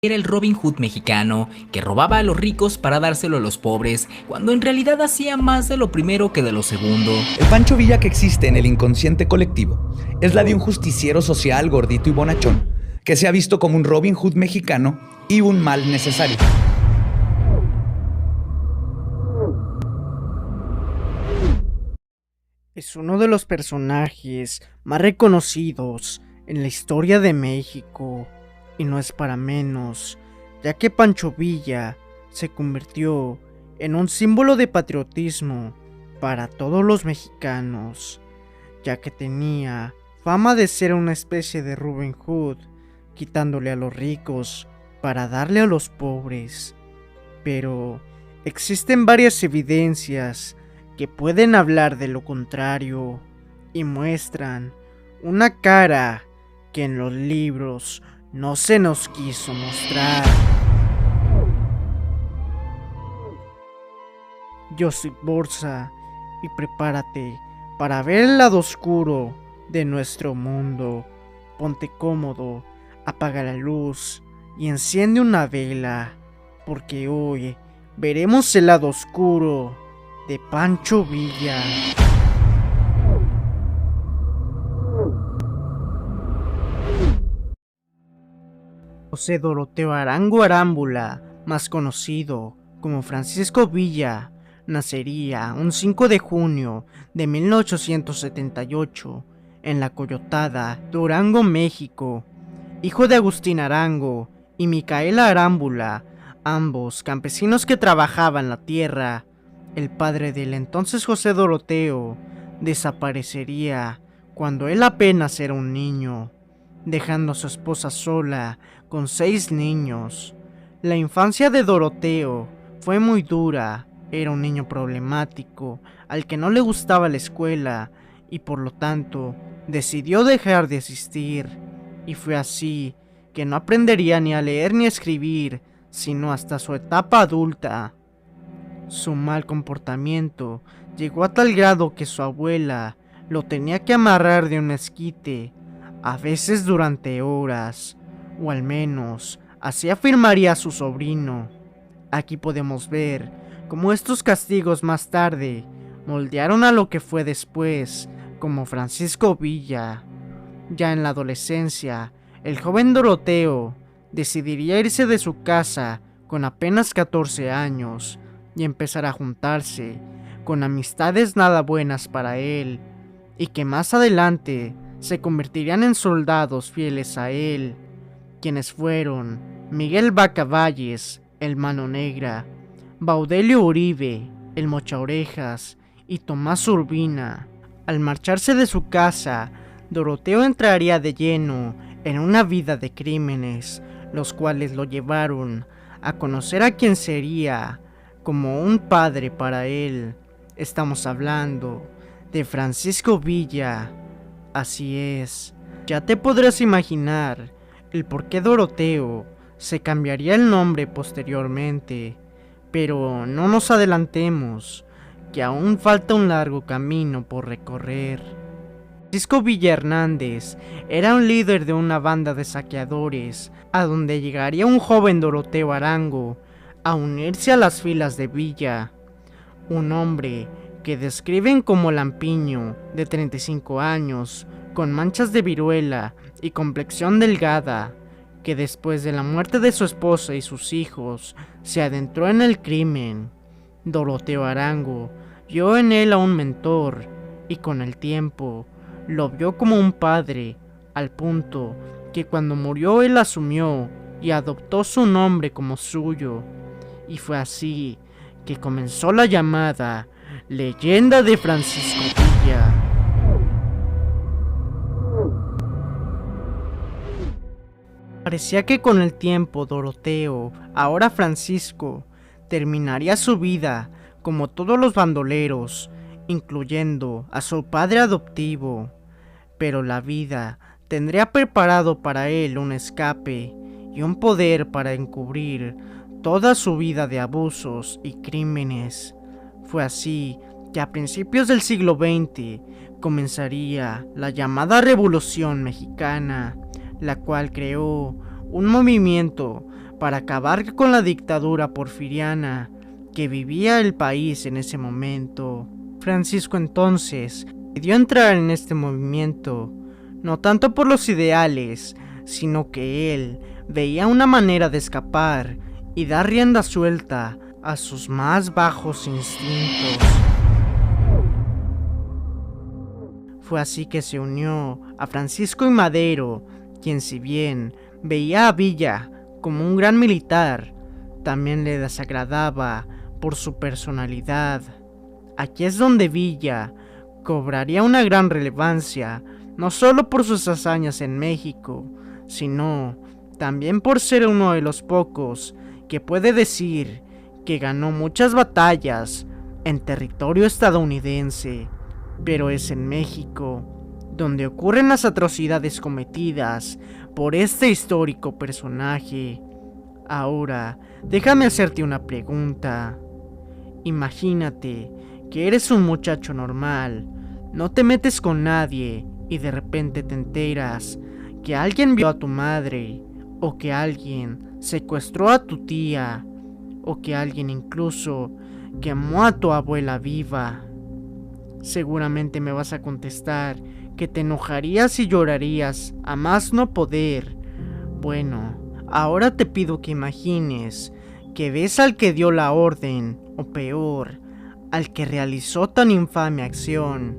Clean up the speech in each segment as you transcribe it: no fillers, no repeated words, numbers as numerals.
Era el Robin Hood mexicano, que robaba a los ricos para dárselo a los pobres, cuando en realidad hacía más de lo primero que de lo segundo. El Pancho Villa que existe en el inconsciente colectivo es la de un justiciero social gordito y bonachón, que se ha visto como un Robin Hood mexicano y un mal necesario. Es uno de los personajes más reconocidos en la historia de México, y no es para menos, ya que Pancho Villa se convirtió en un símbolo de patriotismo para todos los mexicanos, ya que tenía fama de ser una especie de Robin Hood, quitándole a los ricos para darle a los pobres. Pero existen varias evidencias que pueden hablar de lo contrario y muestran una cara que en los libros no se nos quiso mostrar. Yo soy Borsa y prepárate para ver el lado oscuro de nuestro mundo. Ponte cómodo, apaga la luz y enciende una vela, porque hoy veremos el lado oscuro de Pancho Villa. José Doroteo Arango Arámbula, más conocido como Francisco Villa, nacería un 5 de junio de 1878 en La Coyotada, Durango, México, hijo de Agustín Arango y Micaela Arámbula, ambos campesinos que trabajaban la tierra. El padre del entonces José Doroteo desaparecería cuando él apenas era un niño, dejando a su esposa sola con 6 niños. La infancia de Doroteo fue muy dura. Era un niño problemático, al que no le gustaba la escuela y por lo tanto decidió dejar de asistir. Y fue así que no aprendería ni a leer ni a escribir, sino hasta su etapa adulta. Su mal comportamiento llegó a tal grado que su abuela lo tenía que amarrar de un esquite, a veces durante horas, o al menos así afirmaría su sobrino. Aquí podemos ver cómo estos castigos más tarde moldearon a lo que fue después como Francisco Villa. Ya en la adolescencia, el joven Doroteo decidiría irse de su casa con apenas 14 años y empezar a juntarse con amistades nada buenas para él, y que más adelante se convertirían en soldados fieles a él, quienes fueron Miguel Vaca Valles, el Mano Negra, Baudelio Uribe, el Mocha Orejas, y Tomás Urbina. Al marcharse de su casa, Doroteo entraría de lleno en una vida de crímenes, los cuales lo llevaron a conocer a quien sería como un padre para él. Estamos hablando de Francisco Villa. Así es, ya te podrás imaginar el por qué Doroteo se cambiaría el nombre posteriormente, pero no nos adelantemos, que aún falta un largo camino por recorrer. Francisco Villa Hernández era un líder de una banda de saqueadores, a donde llegaría un joven Doroteo Arango a unirse a las filas de Villa, un hombre que describen como lampiño, de 35 años, con manchas de viruela y complexión delgada, que después de la muerte de su esposa y sus hijos, se adentró en el crimen. Doroteo Arango vio en él a un mentor, y con el tiempo lo vio como un padre, al punto que cuando murió él asumió y adoptó su nombre como suyo, y fue así que comenzó la llamada Leyenda de Francisco Villa. Parecía que con el tiempo Doroteo, ahora Francisco, terminaría su vida como todos los bandoleros, incluyendo a su padre adoptivo, pero la vida tendría preparado para él un escape y un poder para encubrir toda su vida de abusos y crímenes. Fue así que a principios del siglo XX comenzaría la llamada Revolución Mexicana, la cual creó un movimiento para acabar con la dictadura porfiriana que vivía el país en ese momento. Francisco entonces decidió entrar en este movimiento, no tanto por los ideales, sino que él veía una manera de escapar y dar rienda suelta a sus más bajos instintos. Fue así que se unió a Francisco I. Madero, quien, si bien veía a Villa como un gran militar, también le desagradaba por su personalidad. Aquí es donde Villa cobraría una gran relevancia, no solo por sus hazañas en México, sino también por ser uno de los pocos que puede decir que ganó muchas batallas en territorio estadounidense, pero es en México donde ocurren las atrocidades cometidas por este histórico personaje. Ahora, déjame hacerte una pregunta. Imagínate que eres un muchacho normal, no te metes con nadie y de repente te enteras que alguien violó a tu madre, o que alguien secuestró a tu tía, o que alguien incluso quemó a tu abuela viva. Seguramente me vas a contestar que te enojarías y llorarías a más no poder. Bueno, ahora te pido que imagines que ves al que dio la orden, o peor, al que realizó tan infame acción.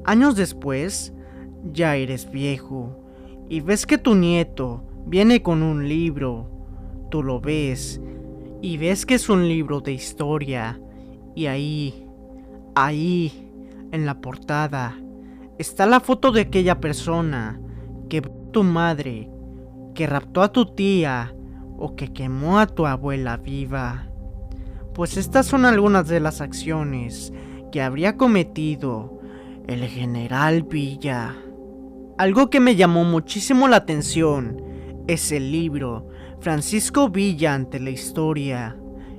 Años después, ya eres viejo, y ves que tu nieto viene con un libro. Tú lo ves, y ves que es un libro de historia, y ahí, en la portada, está la foto de aquella persona que violó a tu madre, que raptó a tu tía, o que quemó a tu abuela viva. Pues estas son algunas de las acciones que habría cometido el general Villa. Algo que me llamó muchísimo la atención es el libro Francisco Villa ante la historia,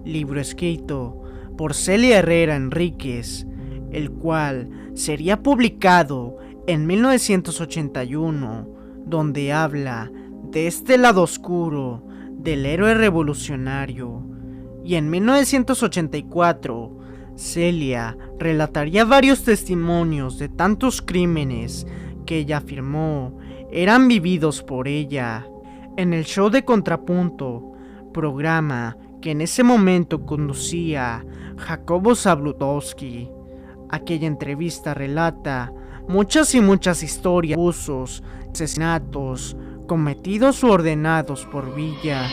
libro escrito por Celia Herrera Enríquez, el cual sería publicado en 1981, donde habla de este lado oscuro del héroe revolucionario. Y en 1984, Celia relataría varios testimonios de tantos crímenes que ella afirmó eran vividos por ella. En el show de Contrapunto, programa que en ese momento conducía Jacobo Zabludowski, aquella entrevista relata muchas y muchas historias de abusos, asesinatos cometidos o ordenados por Villa.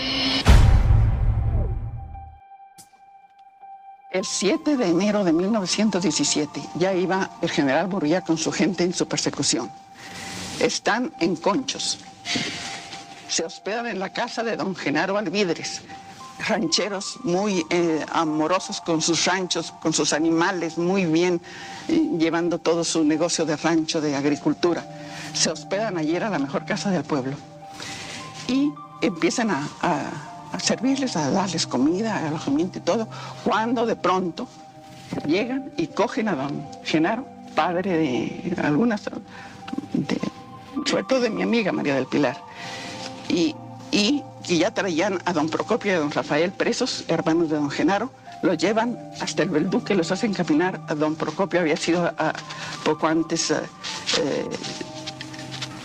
El 7 de enero de 1917 ya iba el general Burguía con su gente en su persecución. Están en Conchos. Se hospedan en la casa de don Genaro Alvidres, rancheros muy amorosos con sus ranchos, con sus animales, muy bien, llevando todo su negocio de rancho, de agricultura. Se hospedan allí, era la mejor casa del pueblo. Y empiezan a servirles, a darles comida, alojamiento y todo, cuando de pronto llegan y cogen a don Genaro, padre de algunas, sobre todo de mi amiga María del Pilar, y ya traían a don Procopio y a don Rafael presos, hermanos de don Genaro. Los llevan hasta el Belduque, los hacen caminar. A don Procopio había sido poco antes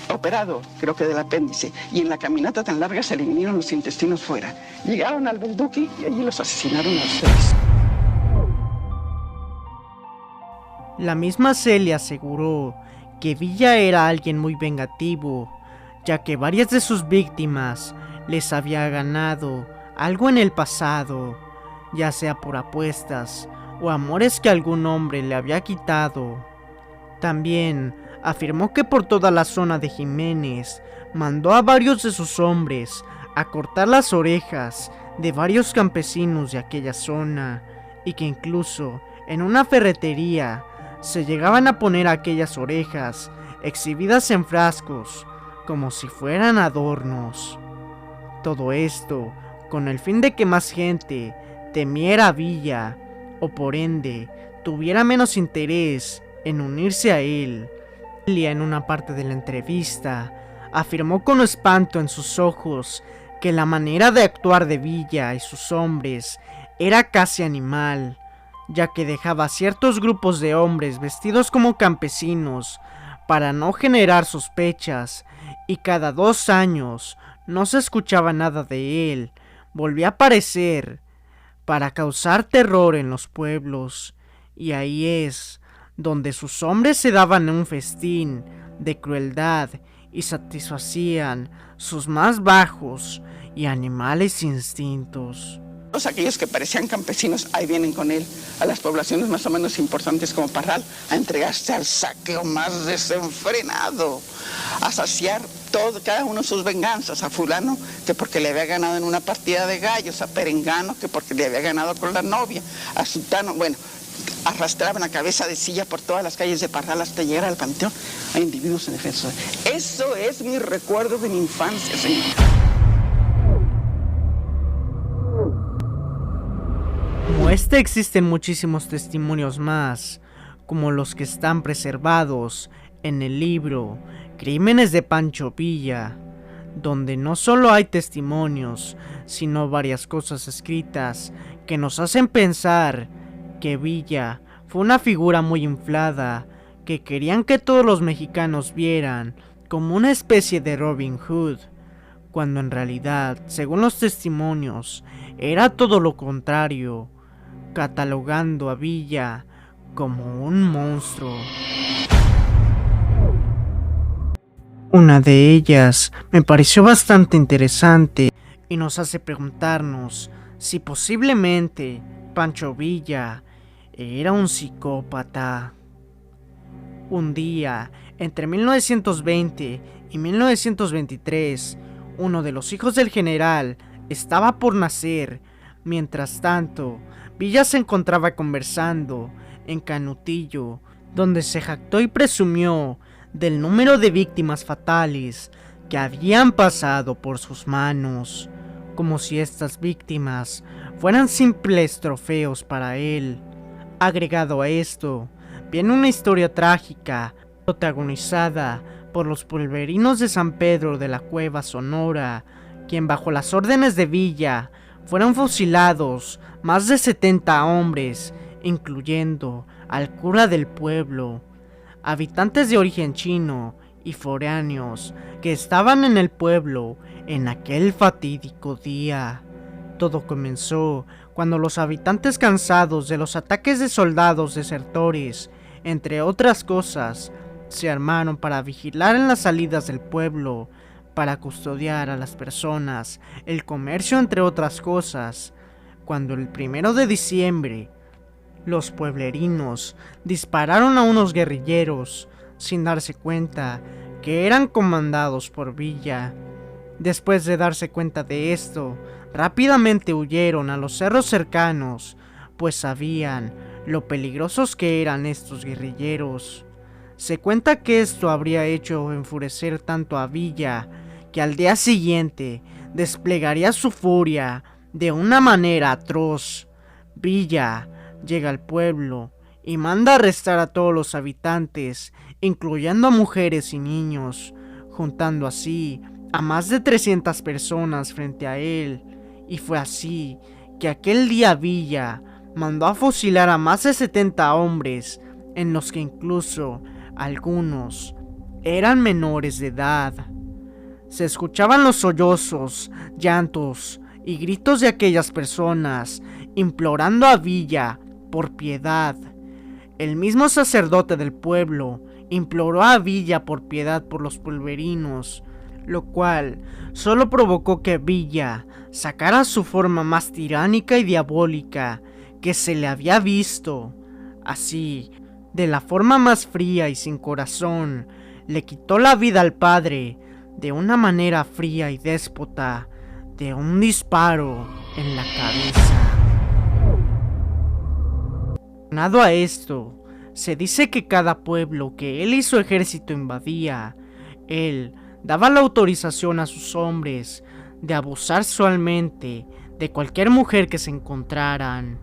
operado, creo que del apéndice, y en la caminata tan larga se le vinieron los intestinos fuera. Llegaron al Belduque y allí los asesinaron a los tres. La misma Celia aseguró que Villa era alguien muy vengativo, ya que varias de sus víctimas les había ganado algo en el pasado, ya sea por apuestas o amores que algún hombre le había quitado. También afirmó que por toda la zona de Jiménez mandó a varios de sus hombres a cortar las orejas de varios campesinos de aquella zona, y que incluso en una ferretería se llegaban a poner aquellas orejas exhibidas en frascos como si fueran adornos. Todo esto con el fin de que más gente temiera a Villa, o por ende tuviera menos interés en unirse a él. Celia, en una parte de la entrevista, afirmó con espanto en sus ojos que la manera de actuar de Villa y sus hombres era casi animal, ya que dejaba ciertos grupos de hombres vestidos como campesinos para no generar sospechas, y cada 2 años no se escuchaba nada de él. Volvía a aparecer para causar terror en los pueblos, y ahí es donde sus hombres se daban un festín de crueldad y satisfacían sus más bajos y animales instintos. Todos aquellos que parecían campesinos, ahí vienen con él a las poblaciones más o menos importantes como Parral, a entregarse al saqueo más desenfrenado, a saciar cada uno sus venganzas, a fulano que porque le había ganado en una partida de gallos, a Perengano que porque le había ganado con la novia, a Sultano, bueno, arrastraban a cabeza de silla por todas las calles de Parral hasta llegar al panteón a individuos indefensos. Eso es mi recuerdo de mi infancia, señor. Como este existen muchísimos testimonios más, como los que están preservados en el libro Crímenes de Pancho Villa, donde no solo hay testimonios, sino varias cosas escritas que nos hacen pensar que Villa fue una figura muy inflada, que querían que todos los mexicanos vieran como una especie de Robin Hood, cuando en realidad, según los testimonios, era todo lo contrario, catalogando a Villa como un monstruo. Una de ellas me pareció bastante interesante y nos hace preguntarnos si posiblemente Pancho Villa era un psicópata. Un día, entre 1920 y 1923, uno de los hijos del general estaba por nacer. Mientras tanto, Villa se encontraba conversando en Canutillo, donde se jactó y presumió del número de víctimas fatales que habían pasado por sus manos, como si estas víctimas fueran simples trofeos para él. Agregado a esto, viene una historia trágica protagonizada por los polverinos de San Pedro de la Cueva, Sonora, quien bajo las órdenes de Villa fueron fusilados más de 70 hombres, incluyendo al cura del pueblo, habitantes de origen chino y foráneos que estaban en el pueblo en aquel fatídico día. Todo comenzó cuando los habitantes, cansados de los ataques de soldados desertores, entre otras cosas, se armaron para vigilar en las salidas del pueblo, para custodiar a las personas, el comercio, entre otras cosas. Cuando el 1 de diciembre, los pueblerinos dispararon a unos guerrilleros sin darse cuenta que eran comandados por Villa. Después de darse cuenta de esto, rápidamente huyeron a los cerros cercanos, pues sabían lo peligrosos que eran estos guerrilleros. Se cuenta que esto habría hecho enfurecer tanto a Villa, que al día siguiente desplegaría su furia de una manera atroz. Villa llega al pueblo y manda arrestar a todos los habitantes, incluyendo a mujeres y niños, juntando así a más de 300 personas frente a él. Y fue así que aquel día Villa mandó a fusilar a más de 70 hombres, en los que incluso algunos eran menores de edad. Se escuchaban los sollozos, llantos y gritos de aquellas personas implorando a Villa por piedad. El mismo sacerdote del pueblo imploró a Villa por piedad por los polverinos, lo cual solo provocó que Villa sacara su forma más tiránica y diabólica que se le había visto. Así, de la forma más fría y sin corazón, le quitó la vida al padre de una manera fría y déspota, de un disparo en la cabeza. Aunado a esto, se dice que cada pueblo que él y su ejército invadía, él daba la autorización a sus hombres de abusar sexualmente de cualquier mujer que se encontraran.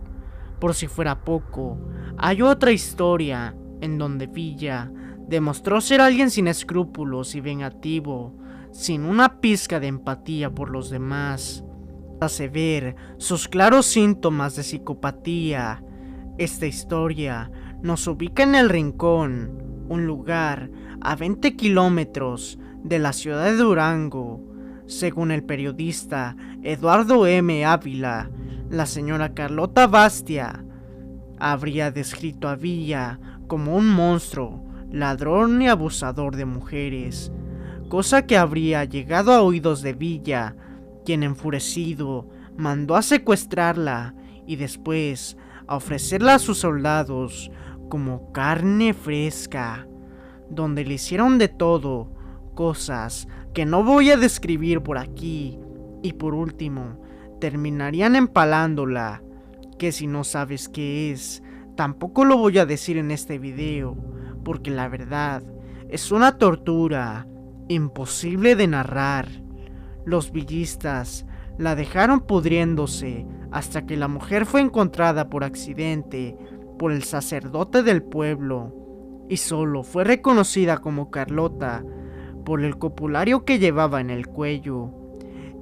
Por si fuera poco, hay otra historia en donde Villa demostró ser alguien sin escrúpulos y vengativo, sin una pizca de empatía por los demás. Hace ver sus claros síntomas de psicopatía. Esta historia nos ubica en El Rincón, un lugar a 20 kilómetros de la ciudad de Durango. Según el periodista Eduardo M. Ávila, la señora Carlota Bastia habría descrito a Villa como un monstruo, ladrón y abusador de mujeres, cosa que habría llegado a oídos de Villa, quien enfurecido mandó a secuestrarla y después a ofrecerla a sus soldados como carne fresca, donde le hicieron de todo, cosas que no voy a describir por aquí, y por último terminarían empalándola, que si no sabes qué es, tampoco lo voy a decir en este video, porque la verdad es una tortura imposible de narrar. Los villistas la dejaron pudriéndose hasta que la mujer fue encontrada por accidente por el sacerdote del pueblo, y solo fue reconocida como Carlota por el copulario que llevaba en el cuello.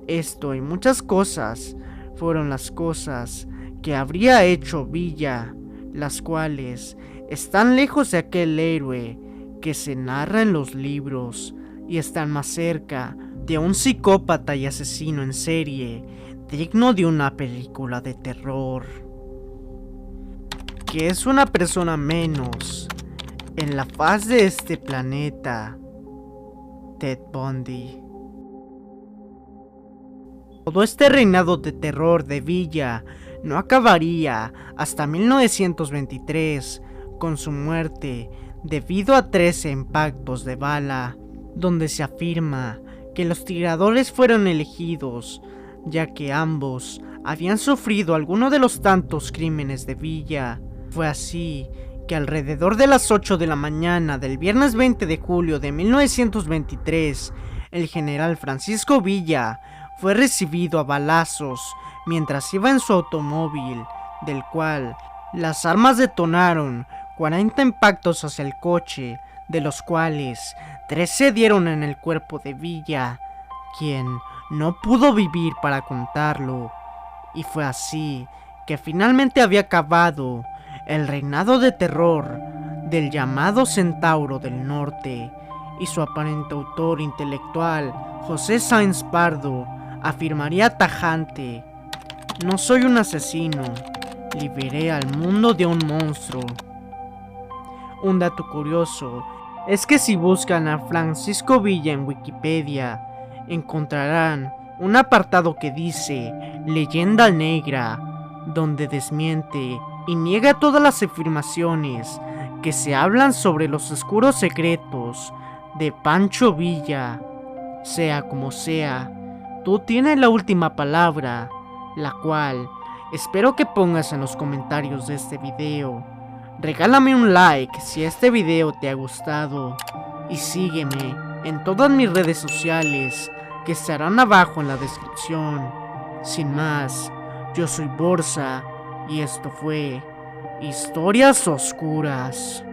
Esto y muchas cosas fueron las cosas que habría hecho Villa, las cuales están lejos de aquel héroe que se narra en los libros y están más cerca de un psicópata y asesino en serie digno de una película de terror, que es una persona menos en la faz de este planeta, Ted Bundy. Todo este reinado de terror de Villa no acabaría hasta 1923 con su muerte debido a 13 impactos de bala, donde se afirma que los tiradores fueron elegidos ya que ambos habían sufrido alguno de los tantos crímenes de Villa. Fue así que alrededor de las 8 de la mañana del viernes 20 de julio de 1923, el general Francisco Villa fue recibido a balazos mientras iba en su automóvil, del cual las armas detonaron 40 impactos hacia el coche, de los cuales 13 dieron en el cuerpo de Villa, quien no pudo vivir para contarlo. Y fue así que finalmente había acabado el reinado de terror del llamado Centauro del Norte, y su aparente autor intelectual, José Sáenz Pardo, afirmaría tajante: no soy un asesino, liberé al mundo de un monstruo. Un dato curioso es que si buscan a Francisco Villa en Wikipedia, encontrarán un apartado que dice Leyenda Negra, donde desmiente y niega todas las afirmaciones que se hablan sobre los oscuros secretos de Pancho Villa. Sea como sea, tú tienes la última palabra, la cual espero que pongas en los comentarios de este video. Regálame un like si este video te ha gustado y sígueme en todas mis redes sociales que estarán abajo en la descripción. Sin más, yo soy Borsa y esto fue Historias Oscuras.